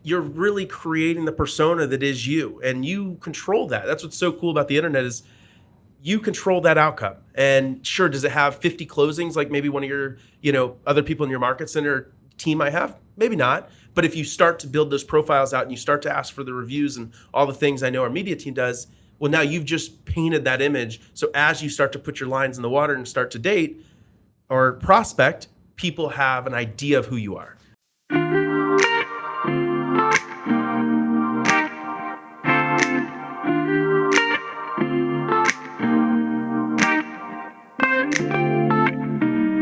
you're really creating the persona that is you, and you control that. That's what's so cool about the internet is you control that outcome. And sure, does it have 50 closings like maybe one of your, other people in your market center team might have? Maybe not. But if you start to build those profiles out and you start to ask for the reviews and all the things I know our media team does, well, now you've just painted that image. So as you start to put your lines in the water and start to date or prospect, people have an idea of who you are.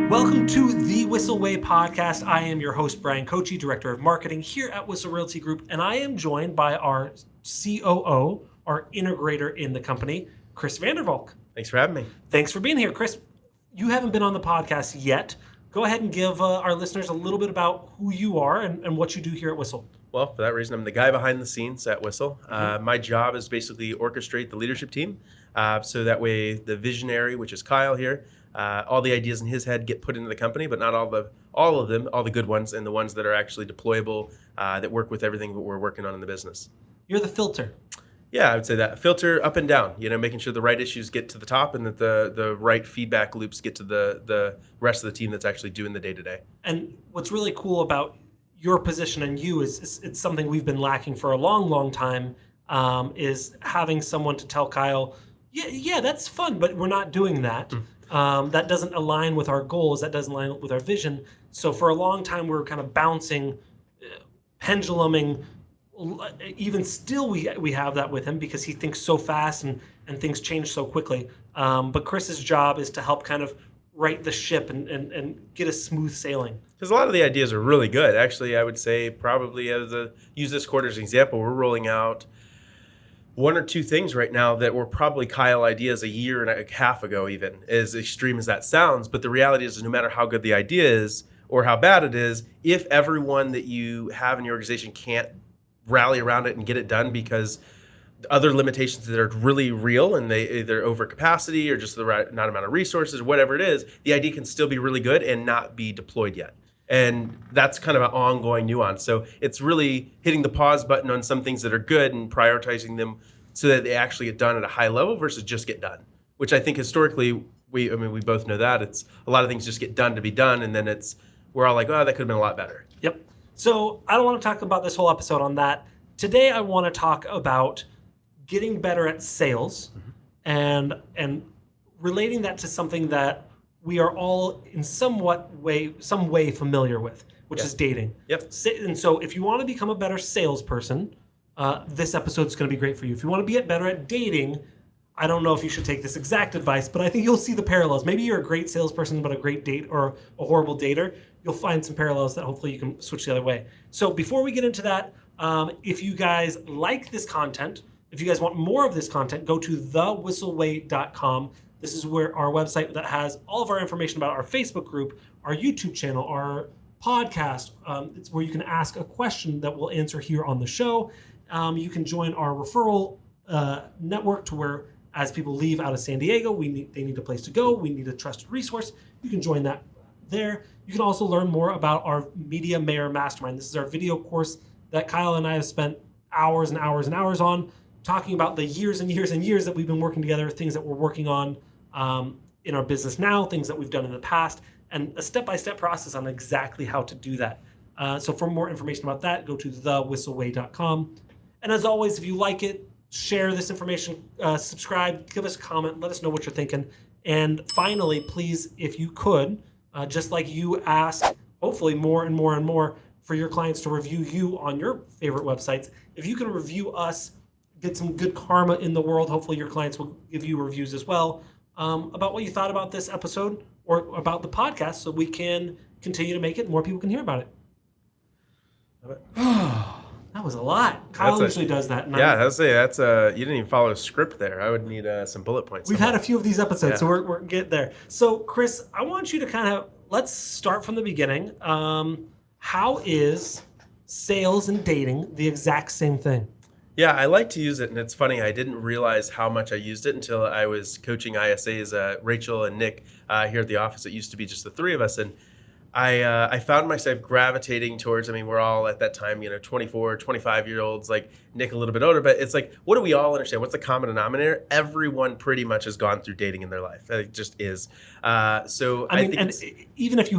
Welcome to the Whissel Way Podcast. I am your host, Bryan Koci, Director of Marketing here at Whissel Realty Group, and I am joined by our COO, our integrator in the company, Chris VanderValk. Thanks for having me. Thanks for being here. Chris, you haven't been on the podcast yet. Go ahead and give our listeners a little bit about who you are and what you do here at Whissel. Well, for that reason, I'm the guy behind the scenes at Whissel. My job is basically orchestrate the leadership team. So that way the visionary, which is Kyle here, all the ideas in his head get put into the company, but not all of them, all the good ones and the ones that are actually deployable, that work with everything that we're working on in the business. You're the filter. Yeah, I would say that. Filter up and down, making sure the right issues get to the top and that the right feedback loops get to the rest of the team that's actually doing the day-to-day. And what's really cool about your position and you is it's something we've been lacking for a long, long time, is having someone to tell Kyle, yeah, that's fun, but we're not doing that. That doesn't align with our goals. That doesn't align with our vision. So for a long time, we were kind of bouncing, penduluming. Even still, we have that with him because he thinks so fast and things change so quickly. But Chris's job is to help kind of right the ship and get a smooth sailing. Because a lot of the ideas are really good. Actually, I would say probably use this quarter as an example, we're rolling out one or two things right now that were probably Kyle ideas a year and a half ago, even as extreme as that sounds. But the reality is no matter how good the idea is or how bad it is, if everyone that you have in your organization can't rally around it and get it done because other limitations that are really real and they either over capacity or just the right not amount of resources, whatever it is, the idea can still be really good and not be deployed yet. And that's kind of an ongoing nuance. So it's really hitting the pause button on some things that are good and prioritizing them so that they actually get done at a high level versus just get done, which I think historically, we both know that. It's a lot of things just get done to be done. And then we're all like, oh, that could have been a lot better. Yep. So I don't want to talk about this whole episode on that. Today, I want to talk about getting better at sales and relating that to something that we are all in some way familiar with, which is dating. Yep. And so if you want to become a better salesperson, this episode is going to be great for you. If you want to get better at dating, I don't know if you should take this exact advice, but I think you'll see the parallels. Maybe you're a great salesperson, but a great date or a horrible dater. You'll find some parallels that hopefully you can switch the other way. So before we get into that, if you guys like this content, if you guys want more of this content, go to thewhisselway.com. This is where our website that has all of our information about our Facebook group, our YouTube channel, our podcast. It's where you can ask a question that we'll answer here on the show. You can join our referral network to where as people leave out of San Diego, they need a place to go. We need a trusted resource. You can join that there. You can also learn more about our Media Mayor Mastermind. This is our video course that Kyle and I have spent hours and hours and hours on, talking about the years and years and years that we've been working together, things that we're working on in our business now, things that we've done in the past, and a step-by-step process on exactly how to do that. So for more information about that, go to thewhisselway.com. And as always, if you like it, share this information, subscribe, give us a comment, let us know what you're thinking. And finally, please, if you could, just like you ask, hopefully more and more and more for your clients to review you on your favorite websites, if you can review us, get some good karma in the world, hopefully your clients will give you reviews as well about what you thought about this episode or about the podcast so we can continue to make it and more people can hear about it. That was a lot. Kyle usually does that. I'd say you didn't even follow a script there. I would need some bullet points. We've had a few of these episodes, so we're getting there. So Chris, I want you to let's start from the beginning. How is sales and dating the exact same thing? Yeah, I like to use it, and it's funny, I didn't realize how much I used it until I was coaching ISAs, Rachel and Nick here at the office. It used to be just the three of us, and I found myself gravitating towards, I mean, we're all at that time, 24, 25-year-olds, like Nick a little bit older, but it's like, what do we all understand? What's the common denominator? Everyone pretty much has gone through dating in their life. It just is. So I think and even if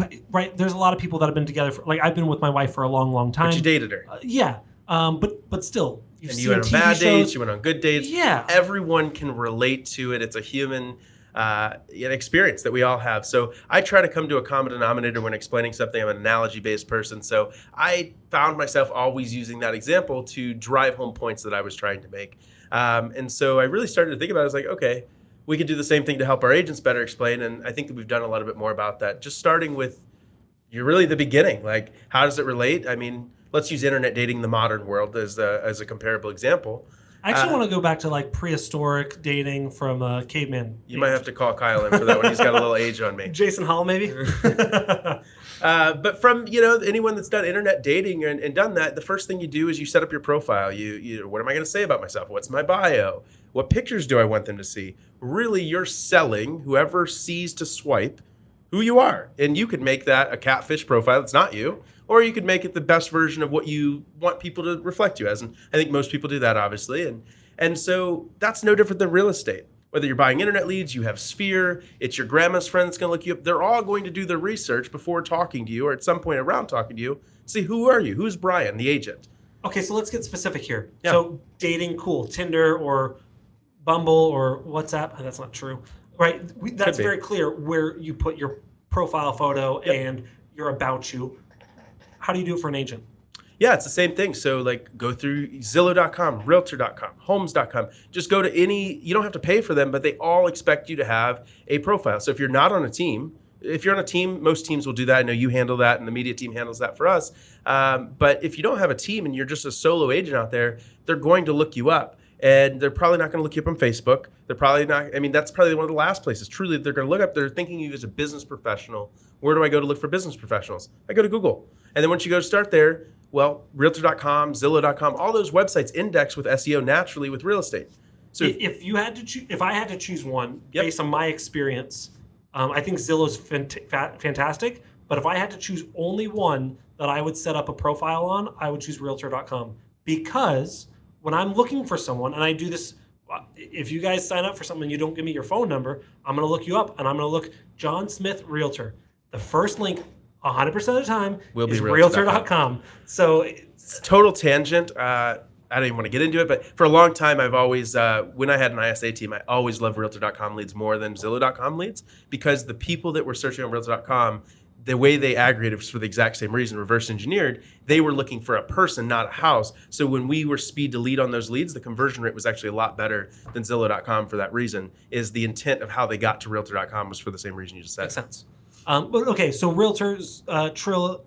there's a lot of people that have been together like I've been with my wife for a long, long time. But you dated her. Yeah. But still. You went on bad dates, you went on good dates. Yeah. Everyone can relate to it. It's a human an experience that we all have. So I try to come to a common denominator when explaining something. I'm an analogy-based person. So I found myself always using that example to drive home points that I was trying to make. And so I really started to think about it. I was like, okay, we could do the same thing to help our agents better explain. And I think that we've done a little bit more about that. Just starting with, you're really the beginning. Like, how does it relate? I mean, let's use internet dating in the modern world as a comparable example. I actually want to go back to like prehistoric dating from caveman. You might have to call Kyle in for that one. He's got a little age on me. Jason Hall, maybe? But from, anyone that's done internet dating and done that, the first thing you do is you set up your profile. You what am I going to say about myself? What's my bio? What pictures do I want them to see? Really, you're selling whoever sees to swipe who you are. And you could make that a catfish profile. It's not you. Or you could make it the best version of what you want people to reflect you as. And I think most people do that, obviously. And so that's no different than real estate. Whether you're buying internet leads, you have Sphere, it's your grandma's friend that's going to look you up. They're all going to do their research before talking to you or at some point around talking to you. See, who are you? Who's Brian, the agent? Okay, so let's get specific here. Yeah. So dating, cool. Tinder or Bumble or WhatsApp. That's not true. Right? That's very clear where you put your profile photo and your about you. How do you do it for an agent? Yeah, it's the same thing. So like go through Zillow.com, Realtor.com, Homes.com. Just go to you don't have to pay for them, but they all expect you to have a profile. So if you're not on a team, most teams will do that. I know you handle that and the media team handles that for us. But if you don't have a team and you're just a solo agent out there, they're going to look you up. And they're probably not going to look you up on Facebook. They're probably not, that's probably one of the last places. Truly, they're going to look up, they're thinking of you as a business professional. Where do I go to look for business professionals? I go to Google. And then once you go to start there, well, Realtor.com, Zillow.com, all those websites index with SEO naturally with real estate. So if I had to choose one based on my experience, I think Zillow's fantastic. But if I had to choose only one that I would set up a profile on, I would choose Realtor.com. Because when I'm looking for someone, and I do this, if you guys sign up for something and you don't give me your phone number, I'm going to look you up and I'm going to look John Smith Realtor. The first link 100% of the time is Realtor.com. So it's total tangent. I don't even want to get into it, but for a long time, I've always, when I had an ISA team, I always loved Realtor.com leads more than Zillow.com leads because the people that were searching on Realtor.com, the way they aggregated was for the exact same reason, reverse engineered. They were looking for a person, not a house. So when we were speed to lead on those leads, the conversion rate was actually a lot better than Zillow.com for that reason, is the intent of how they got to Realtor.com was for the same reason you just said. Makes sense. But okay, so Realtors, Trulia,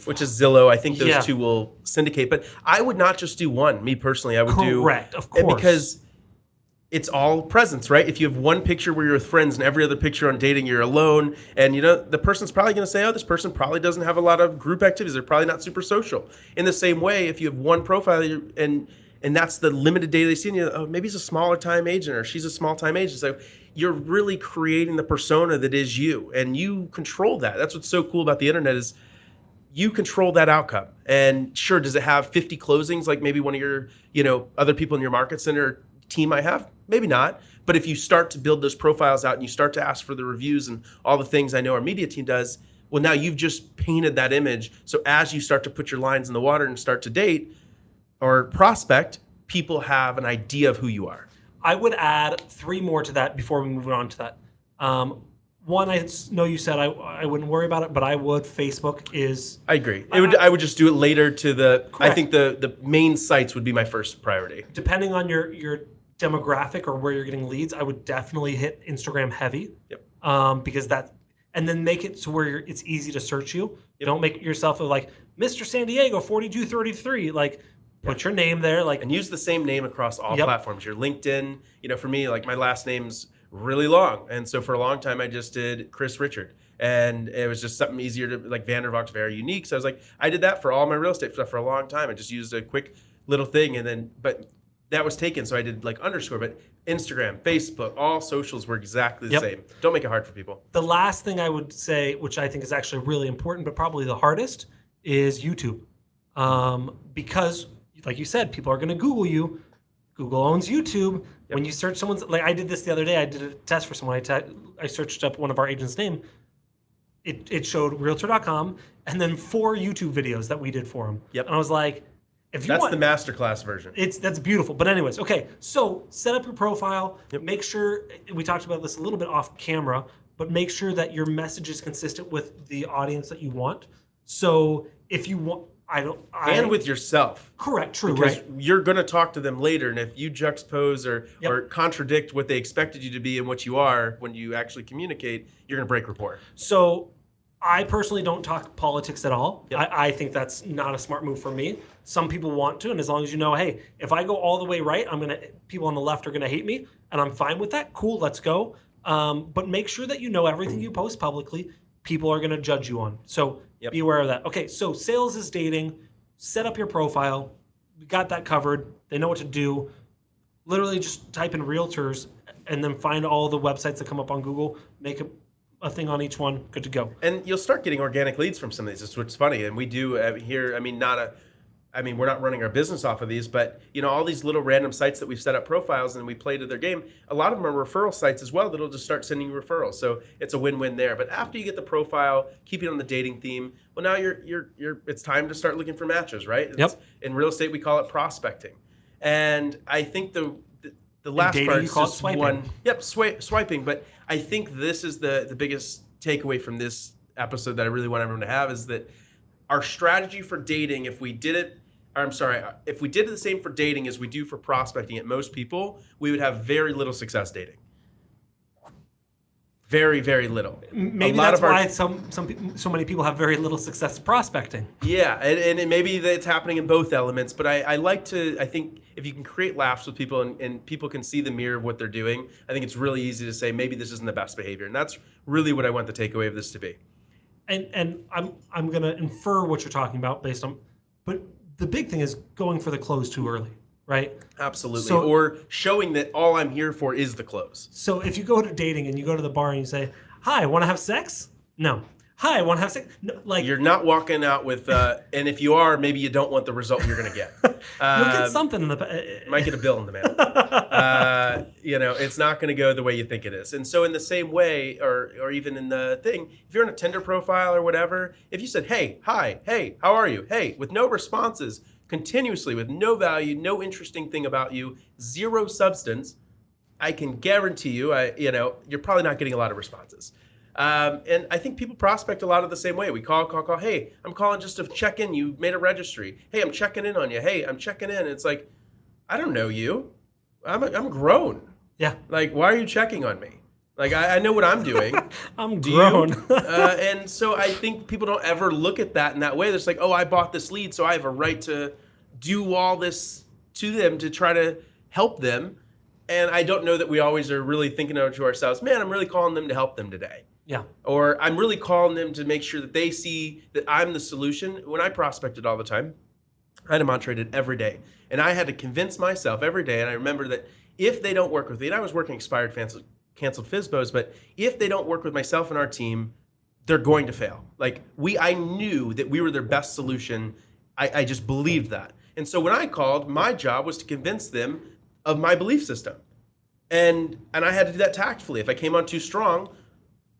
which is Zillow. I think those two will syndicate. But I would not just do one. Me personally, I would do correct, of course, because it's all presence, right? If you have one picture where you're with friends and every other picture on dating you're alone, and the person's probably going to say, oh, this person probably doesn't have a lot of group activities. They're probably not super social. In the same way, if you have one profile and that's the limited data they see, and maybe he's a smaller time agent or she's a small time agent. So you're really creating the persona that is you, and you control that. That's what's so cool about the internet is you control that outcome. And sure, does it have 50 closings like maybe one of your, other people in your market center team might have? Maybe not. But if you start to build those profiles out and you start to ask for the reviews and all the things I know our media team does, well, now you've just painted that image. So as you start to put your lines in the water and start to date or prospect, people have an idea of who you are. I would add 3 more to that before we move on to that. One, I know you said I wouldn't worry about it, but I would. Facebook is... I agree. I would just do it later to the... Correct. I think the main sites would be my first priority. Depending on your demographic or where you're getting leads, I would definitely hit Instagram heavy. Yep. Because and then make it to where it's easy to search you. You don't make yourself like Mr. San Diego 4233. Like, put your name there. And use the same name across all platforms. Your LinkedIn, for me, my last name's really long. And so for a long time, I just did Chris Richard. And it was just something easier to, VanderValk's very unique. So I was I did that for all my real estate stuff for a long time. I just used a quick little thing. And then, but that was taken. So I did like underscore, but Instagram, Facebook, all socials were exactly the same. Don't make it hard for people. The last thing I would say, which I think is actually really important, but probably the hardest, is YouTube. Because, like you said, people are going to Google you. Google owns YouTube. When you search someone's, like I did this the other day, I did a test for someone. I searched up one of our agents' name. It showed Realtor.com and then 4 YouTube videos that we did for him. Yep. And I was like, if you That's want, the masterclass version. that's beautiful. But anyways, okay. So set up your profile. Make sure, we talked about this a little bit off camera, but make sure that your message is consistent with the audience that you want. So if you want, and with yourself. Correct, true, because right? you're going to talk to them later, and if you juxtapose or contradict what they expected you to be and what you are when you actually communicate, you're going to break rapport. So I personally don't talk politics at all. I think that's not a smart move for me. Some people want to, and as long as you know, hey, if I go all the way right, people on the left are going to hate me, and I'm fine with that. Cool, let's go. But make sure that you know everything you post publicly, people are going to judge you on. So be aware of that. Okay, so sales is dating. Set up your profile. We got that covered. They know what to do. Literally just type in realtors and then find all the websites that come up on Google. Make a thing on each one. Good to go. And you'll start getting organic leads from some of these. That's what's funny. And we do here, we're not running our business off of these, but all these little random sites that we've set up profiles and we play to their game, a lot of them are referral sites as well that'll just start sending you referrals. So it's a win-win there. But after you get the profile, keep it on the dating theme. Well, now it's time to start looking for matches, right? In real estate, we call it prospecting. And I think the last part is just swiping. Swiping. But I think this is the biggest takeaway from this episode that I really want everyone to have is that our strategy for dating, if we did the same for dating as we do for prospecting at most people, we would have very little success dating. Very, very little. Maybe that's why so many people have very little success prospecting. Yeah, and maybe that's happening in both elements, but I think if you can create laughs with people and people can see the mirror of what they're doing, I think it's really easy to say maybe this isn't the best behavior. And that's really what I want the takeaway of this to be. And I'm going to infer what you're talking about based on, but the big thing is going for the close too early, right? Absolutely. Or showing that all I'm here for is the close. So if you go to dating and you go to the bar and you say, "Hi, want to have sex?" No. "Hi, want to have sex?" No, you're not walking out with, and if you are, maybe you don't want the result you're going to get. You'll get something in the. Might get a bill in the mail. It's not going to go the way you think it is. And so in the same way, or even in the thing, if you're on a Tinder profile or whatever, if you said, "Hey, hi, hey, how are you? Hey," with no responses, continuously with no value, no interesting thing about you, zero substance, I can guarantee you, you're probably not getting a lot of responses. And I think people prospect a lot of the same way. We call. Hey, I'm calling just to check in. You made a registry. Hey, I'm checking in on you. Hey, I'm checking in. It's like, I don't know you. I'm grown. Yeah. Like, why are you checking on me? Like, I know what I'm doing. I'm grown. And so I think people don't ever look at that in that way. They're just like, oh, I bought this lead, so I have a right to do all this to them to try to help them. And I don't know that we always are really thinking to ourselves, man, I'm really calling them to help them today. Yeah. Or I'm really calling them to make sure that they see that I'm the solution. When I prospected all the time, I had a mantra every day. And I had to convince myself every day. And I remember that if they don't work with me, and I was working expired, canceled FSBOs, but if they don't work with myself and our team, they're going to fail. Like I knew that we were their best solution. I just believed that. And so when I called, my job was to convince them of my belief system. And I had to do that tactfully. If I came on too strong,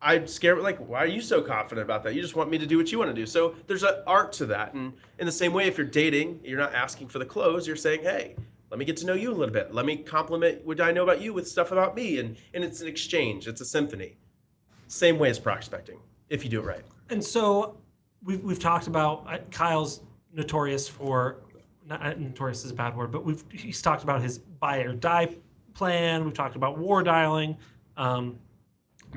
I'd scare, like, why are you so confident about that? You just want me to do what you want to do. So there's an art to that. And in the same way, if you're dating, you're not asking for the close. You're saying, hey, let me get to know you a little bit. Let me compliment what I know about you with stuff about me. And it's an exchange. It's a symphony. Same way as prospecting, if you do it right. And so we've talked about, Kyle's notorious for, not notorious is a bad word, but he's talked about his buy or die plan. We've talked about war dialing.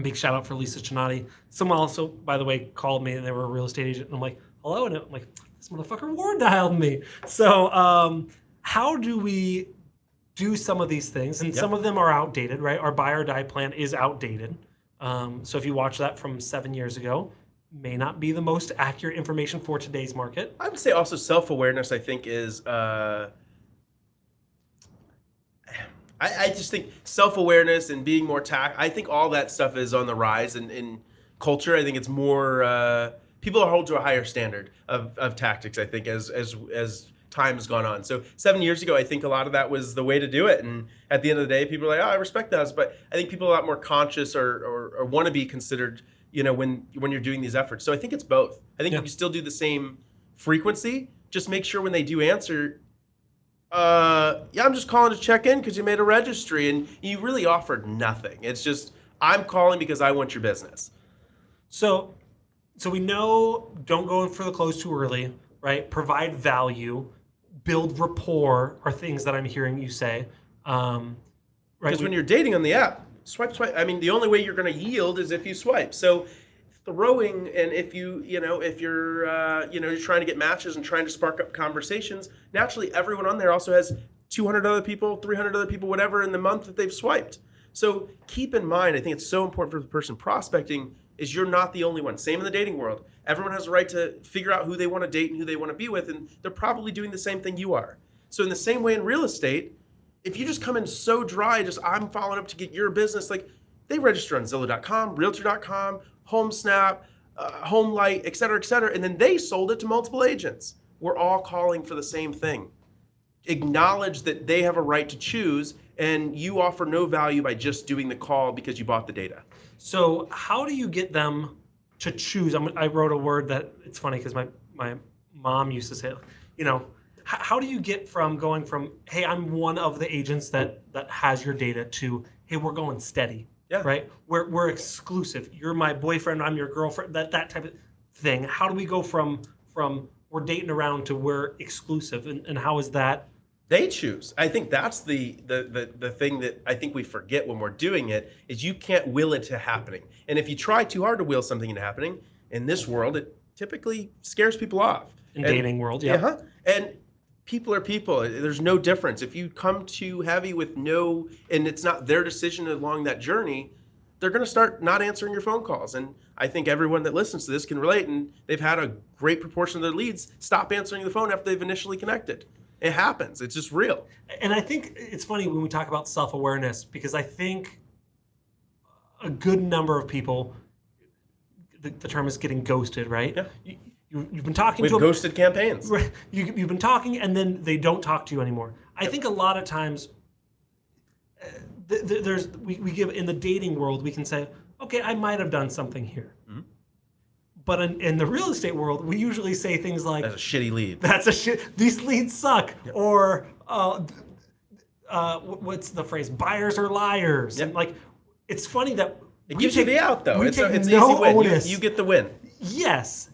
Big shout out for Lisa Chinati. Someone also, by the way, called me and they were a real estate agent. And I'm like, hello. And I'm like, this motherfucker war dialed me. So how do we do some of these things? And some of them are outdated, right? Our buy or die plan is outdated. So if you watch that from 7 years ago, may not be the most accurate information for today's market. I would say also self-awareness, I think, is I just think self-awareness and being more I think all that stuff is on the rise in culture. I think it's more people are held to a higher standard of tactics, I think, as time has gone on. So 7 years ago, I think a lot of that was the way to do it. And at the end of the day, people are like, oh, I respect that. But I think people are a lot more conscious or want to be considered, when you're doing these efforts. So I think it's both. I think if you still do the same frequency, just make sure when they do answer, I'm just calling to check in because you made a registry and you really offered nothing. It's just, I'm calling because I want your business. So we know, don't go in for the close too early, right? Provide value, build rapport are things that I'm hearing you say. Right? Because when you're dating on the app, swipe. I mean, the only way you're going to yield is if you swipe. So throwing, and if you're trying to get matches and trying to spark up conversations, naturally everyone on there also has 200 other people, 300 other people, whatever in the month that they've swiped. So keep in mind, I think it's so important for the person prospecting is you're not the only one. Same in the dating world. Everyone has a right to figure out who they want to date and who they want to be with, and they're probably doing the same thing you are. So in the same way in real estate, if you just come in so dry, just I'm following up to get your business, like they register on Zillow.com, Realtor.com, HomeSnap, HomeLight, et cetera, and then they sold it to multiple agents. We're all calling for the same thing. Acknowledge that they have a right to choose, and you offer no value by just doing the call because you bought the data. So how do you get them to choose? I wrote a word that, it's funny because my mom used to say, how do you get from going from, hey, I'm one of the agents that has your data to, hey, we're going steady, right? We're exclusive. You're my boyfriend, I'm your girlfriend, that type of thing. How do we go from we're dating around to we're exclusive, and how is that? They choose. I think that's the thing that I think we forget when we're doing it is you can't will it to happening. And if you try too hard to will something into happening, in this world, it typically scares people off. Dating world, yeah. And people are people. There's no difference. If you come too heavy with and it's not their decision along that journey, they're going to start not answering your phone calls. And I think everyone that listens to this can relate, and they've had a great proportion of their leads stop answering the phone after they've initially connected. It happens. It's just real. And I think it's funny when we talk about self-awareness, because I think a good number of people, the term is getting ghosted, right? Yeah. You've been talking with to ghosted campaigns. Right. You've been talking, and then they don't talk to you anymore. I think a lot of times we give, in the dating world, we can say, okay, I might have done something here. Mm-hmm. But in the real estate world, we usually say things like, that's a shitty lead. These leads suck. Yep. Or what's the phrase? Buyers are liars. Yep. And like, it's funny that it gives you the out, though. It's an easy win. You get the win. Yes.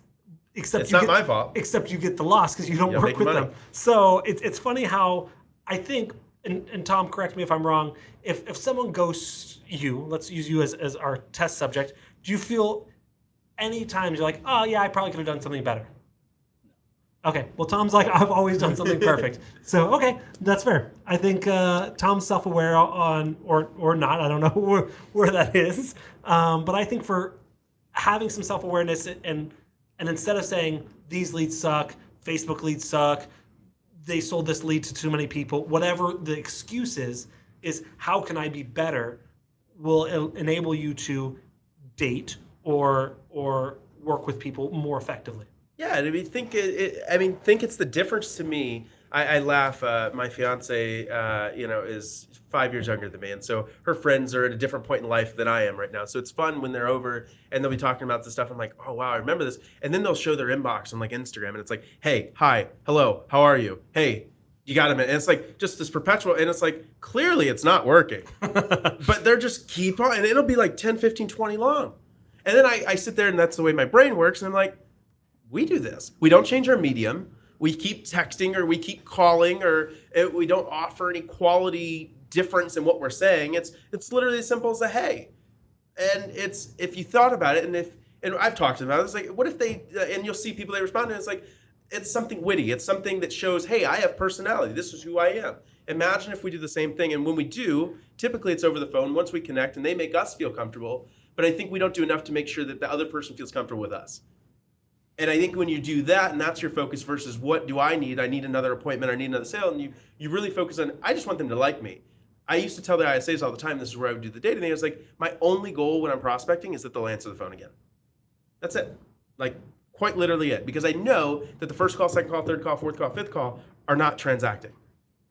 Except it's not my fault. Except you get the loss because you don't work with them. So it's funny how I think, and Tom, correct me if I'm wrong, if someone ghosts you, let's use you as our test subject, do you feel any times you're like, oh yeah, I probably could have done something better? Okay, well Tom's like, I've always done something perfect. So okay, that's fair. I think Tom's self-aware on, or not, I don't know where that is. But I think for having some self-awareness and instead of saying these leads suck, Facebook leads suck, they sold this lead to too many people, whatever the excuse is how can I be better will enable you to date or work with people more effectively. Yeah, I mean, think it's the difference to me. I laugh. My fiance, is 5 years younger than me, and so her friends are at a different point in life than I am right now. So it's fun when they're over and they'll be talking about this stuff. I'm like, oh wow, I remember this. And then they'll show their inbox on like Instagram, and it's like, hey, hi, hello, how are you? Hey, you got a minute? And it's like just this perpetual, and it's like clearly it's not working, but they're just keep on, and it'll be like 10, 15, 20 long. And then I sit there, and that's the way my brain works, and I'm like, we do this. We don't change our medium. We keep texting or we keep calling or we don't offer any quality difference in what we're saying. It's literally as simple as a hey. And it's, if you thought about it, and I've talked about it, it's like, what if they, and you'll see people, they respond, and it's like, it's something witty. It's something that shows, hey, I have personality. This is who I am. Imagine if we do the same thing. And when we do, typically it's over the phone once we connect and they make us feel comfortable. But I think we don't do enough to make sure that the other person feels comfortable with us. And I think when you do that, and that's your focus versus what do I need? I need another appointment. I need another sale. And you really focus on, I just want them to like me. I used to tell the ISAs all the time, this is where I would do the data thing. I was like, my only goal when I'm prospecting is that they'll answer the phone again. That's it. Like, quite literally it. Because I know that the first call, second call, third call, fourth call, fifth call are not transacting.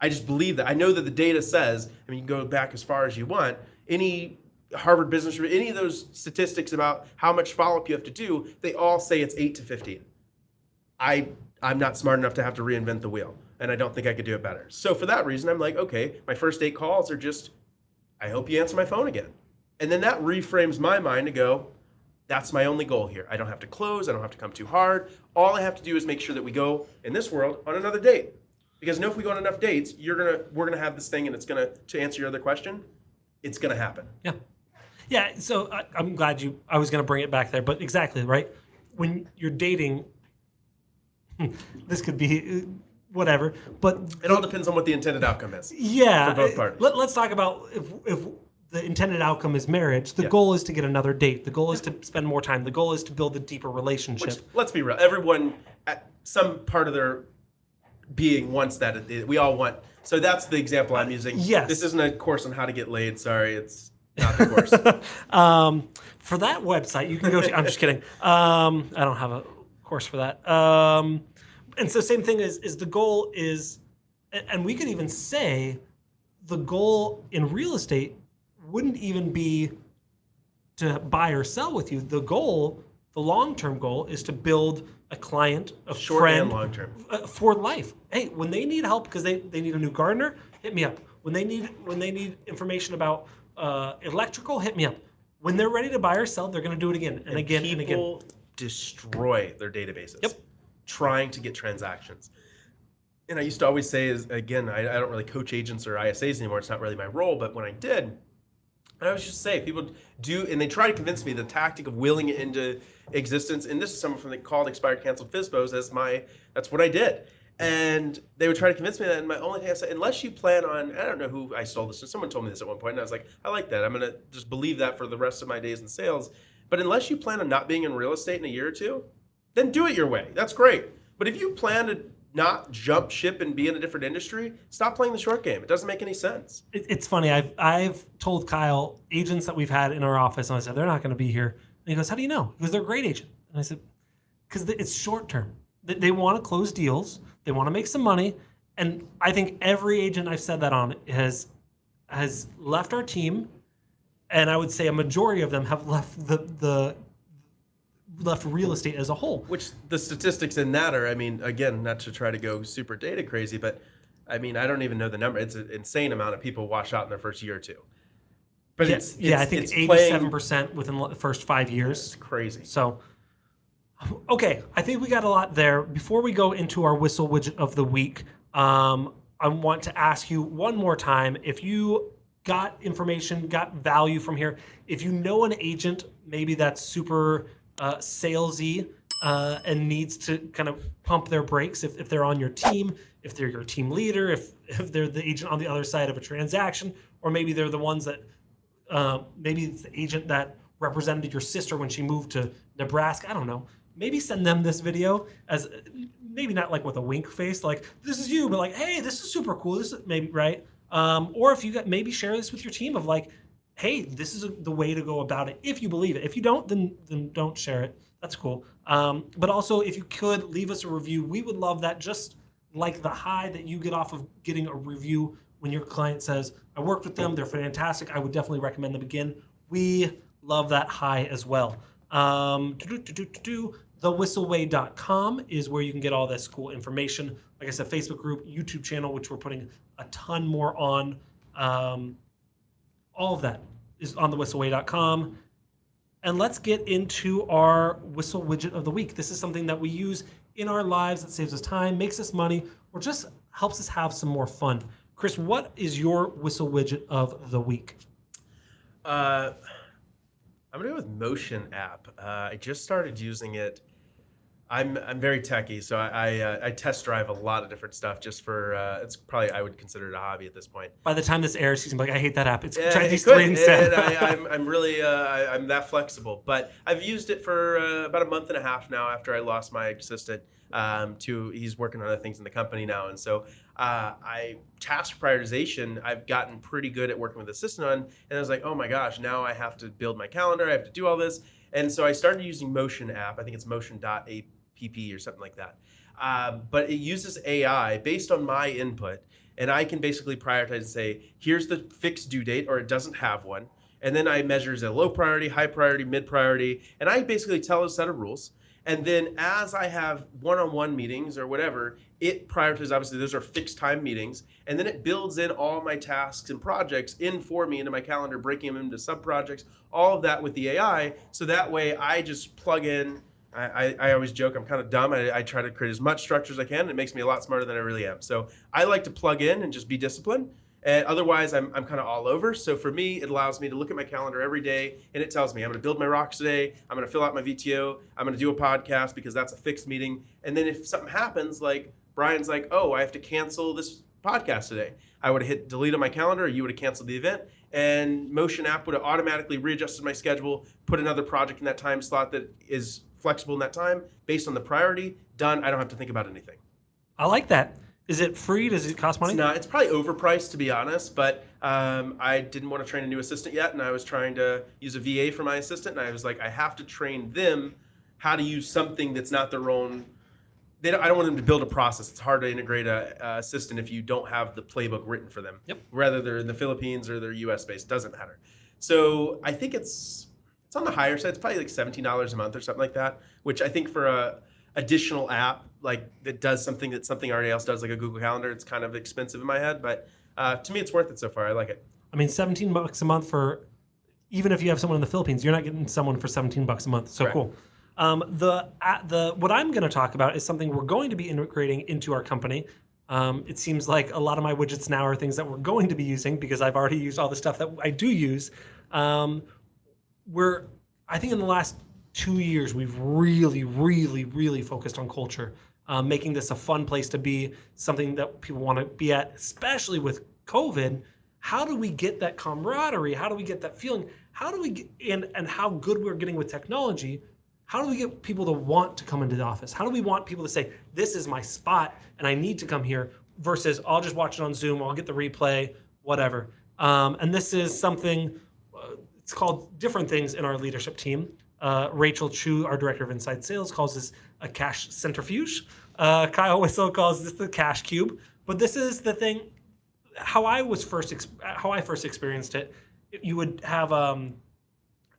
I just believe that. I know that the data says, I mean, you can go back as far as you want, any Harvard Business Review, any of those statistics about how much follow-up you have to do, they all say it's 8 to 15. I'm not smart enough to have to reinvent the wheel, and I don't think I could do it better. So for that reason, I'm like, okay, my first 8 calls are just, I hope you answer my phone again. And then that reframes my mind to go, that's my only goal here. I don't have to close. I don't have to come too hard. All I have to do is make sure that we go, in this world, on another date. Because if we go on enough dates, we're gonna have this thing, and it's gonna, to answer your other question, it's gonna happen. Yeah. Yeah, so I'm glad I was going to bring it back there, but exactly, right? When you're dating, this could be whatever, but... It all depends on what the intended outcome is. Yeah. For both parties. Let's talk about if the intended outcome is marriage, the goal is to get another date. The goal is to spend more time. The goal is to build a deeper relationship. Which, let's be real, everyone at some part of their being wants that. We all want... So that's the example I'm using. Yes. This isn't a course on how to get laid. Sorry, it's... not the course. For that website, you can go to... I'm just kidding. I don't have a course for that. And so same thing is the goal is... And we could even say the goal in real estate wouldn't even be to buy or sell with you. The goal, the long-term goal, is to build a client, a short friend... and long-term. For life. Hey, when they need help because they need a new gardener, hit me up. When they need information about... electrical, hit me up. When they're ready to buy or sell, they're going to do it again and again and again. People destroy their databases trying to get transactions. And I used to always say, is again, I don't really coach agents or ISAs anymore. It's not really my role. But when I did, I always just say, people do, and they try to convince me the tactic of willing it into existence. And this is someone from the called, expired, canceled FSBOs that's what I did. And they would try to convince me that, and my only thing I said, unless you plan on, I don't know who I stole this from, someone told me this at one point, and I was like, I like that. I'm going to just believe that for the rest of my days in sales. But unless you plan on not being in real estate in a year or two, then do it your way. That's great. But if you plan to not jump ship and be in a different industry, stop playing the short game. It doesn't make any sense. It's funny. I've told Kyle, agents that we've had in our office, and I said, they're not going to be here. And he goes, how do you know? He goes, they're a great agent. And I said, because it's short term. They want to close deals. They want to make some money. And I think every agent I've said that on has left our team. And I would say a majority of them have left left real estate as a whole. Which the statistics in that are, I mean, again, not to try to go super data crazy, but I mean, I don't even know the number. It's an insane amount of people wash out in their first year or two. But I think 87% within the first 5 years. It's crazy. So, okay, I think we got a lot there. Before we go into our Whissel widget of the week, I want to ask you one more time, if you got information, got value from here, if you know an agent maybe that's super salesy and needs to kind of pump their brakes, if they're on your team, if they're your team leader, if they're the agent on the other side of a transaction, or maybe they're the ones that, maybe it's the agent that represented your sister when she moved to Nebraska, I don't know. Maybe send them this video as maybe not like with a wink face, like this is you, but like, hey, this is super cool. This is maybe right. Or if you got, maybe share this with your team of like, hey, this is the way to go about it. If you believe it, if you don't, then don't share it. That's cool. But also if you could leave us a review, we would love that. Just like the high that you get off of getting a review when your client says, I worked with them, they're fantastic, I would definitely recommend them again. We love that high as well. TheWhisselWay.com is where you can get all this cool information. Like I said, Facebook group, YouTube channel, which we're putting a ton more on. All of that is on TheWhisselWay.com. And let's get into our Whissel widget of the week. This is something that we use in our lives that saves us time, makes us money, or just helps us have some more fun. Chris, what is your Whissel widget of the week? I'm gonna go with Motion app. I just started using it. I'm very techie, so I test drive a lot of different stuff just for it's probably, I would consider it a hobby at this point. By the time this airs, he's like, I hate that app. It's Chinese 3 instead. I'm really I'm that flexible, but I've used it for about a month and a half now after I lost my assistant. he's working on other things in the company now. And so task prioritization, I've gotten pretty good at working with assistant on. And I was like, oh my gosh, now I have to build my calendar. I have to do all this. And so I started using Motion app. I think it's motion.app or something like that. But it uses AI based on my input. And I can basically prioritize and say, here's the fixed due date, or it doesn't have one. And then I measure as a low priority, high priority, mid priority. And I basically tell a set of rules. And then as I have one-on-one meetings or whatever, it prioritizes, obviously those are fixed time meetings. And then it builds in all my tasks and projects in for me into my calendar, breaking them into sub-projects, all of that with the AI. So that way I just plug in. I always joke, I'm kind of dumb. I try to create as much structure as I can. It makes me a lot smarter than I really am. So I like to plug in and just be disciplined. And otherwise, I'm kind of all over. So for me, it allows me to look at my calendar every day, and it tells me I'm going to build my rocks today. I'm going to fill out my VTO. I'm going to do a podcast because that's a fixed meeting. And then if something happens, like Brian's like, oh, I have to cancel this podcast today, I would have hit delete on my calendar. You would have canceled the event, and Motion app would have automatically readjusted my schedule, put another project in that time slot that is flexible in that time based on the priority. Done. I don't have to think about anything. I like that. Is it free? Does it cost money? It's not. It's probably overpriced, to be honest, but I didn't want to train a new assistant yet, and I was trying to use a VA for my assistant, and I was like, I have to train them how to use something that's not their own. I don't want them to build a process. It's hard to integrate a assistant if you don't have the playbook written for them. Yep. Whether they're in the Philippines or they're US based, doesn't matter. So I think it's on the higher side. It's probably like $17 a month or something like that, which I think for a additional app like that does something that something already else does, like a Google Calendar, it's kind of expensive in my head, but to me it's worth it so far. I like it. I mean, $17 a month for, even if you have someone in the Philippines, you're not getting someone for $17 a month. So Correct. Cool. What I'm going to talk about is something we're going to be integrating into our company. It seems like a lot of my widgets now are things that we're going to be using because I've already used all the stuff that I do use. I think in the last 2 years, we've really focused on culture, making this a fun place to be, something that people want to be at, especially with COVID. How do we get that camaraderie? How do we get that feeling? How do we get in, and how good we're getting with technology? How do we get people to want to come into the office? How do we want people to say, this is my spot and I need to come here, versus I'll just watch it on Zoom, I'll get the replay, whatever. And this is something, it's called different things in our leadership team. Rachel Chu, our director of inside sales, calls this a cash centrifuge. Kyle Whissel calls this the cash cube. But this is the thing. How I first experienced it. You would have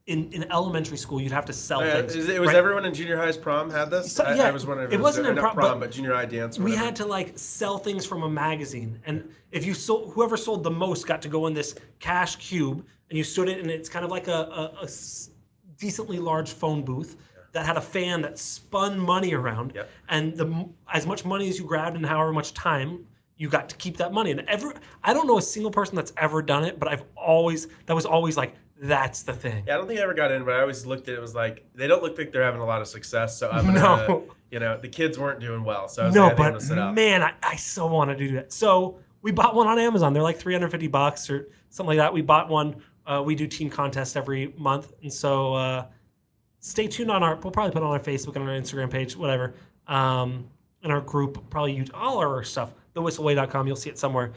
in elementary school, you'd have to sell things. Was right? Everyone in junior high's prom had this? So, yeah, I was wondering. It wasn't in prom, but junior high dance. We had to like sell things from a magazine, and if you sold, whoever sold the most got to go in this cash cube, and you stood it, and it's kind of like a decently large phone booth that had a fan that spun money around. Yep. And as much money as you grabbed and however much time, you got to keep that money. And I don't know a single person that's ever done it, but that was always like, that's the thing. Yeah, I don't think I ever got in, but I always looked at it, was like, they don't look like they're having a lot of success. So I'm gonna, the kids weren't doing well. So I was like, I think sit out. Man, I so want to do that. So we bought one on Amazon. They're like $350 or something like that. We bought one. We do team contests every month. And so stay tuned we'll probably put it on our Facebook and on our Instagram page, whatever. In our group, probably use all our stuff, thewhisselway.com. You'll see it somewhere.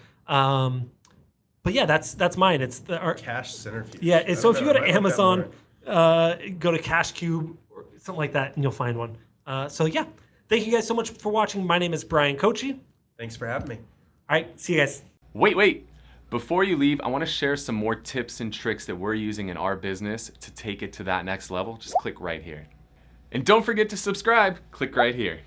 But yeah, that's mine. It's our cash centrifuge. Yeah. So if you go to Amazon, go to Cash Cube or something like that, and you'll find one. So yeah, thank you guys so much for watching. My name is Bryan Koci. Thanks for having me. All right. See you guys. Wait. Before you leave, I want to share some more tips and tricks that we're using in our business to take it to that next level. Just click right here. And don't forget to subscribe. Click right here.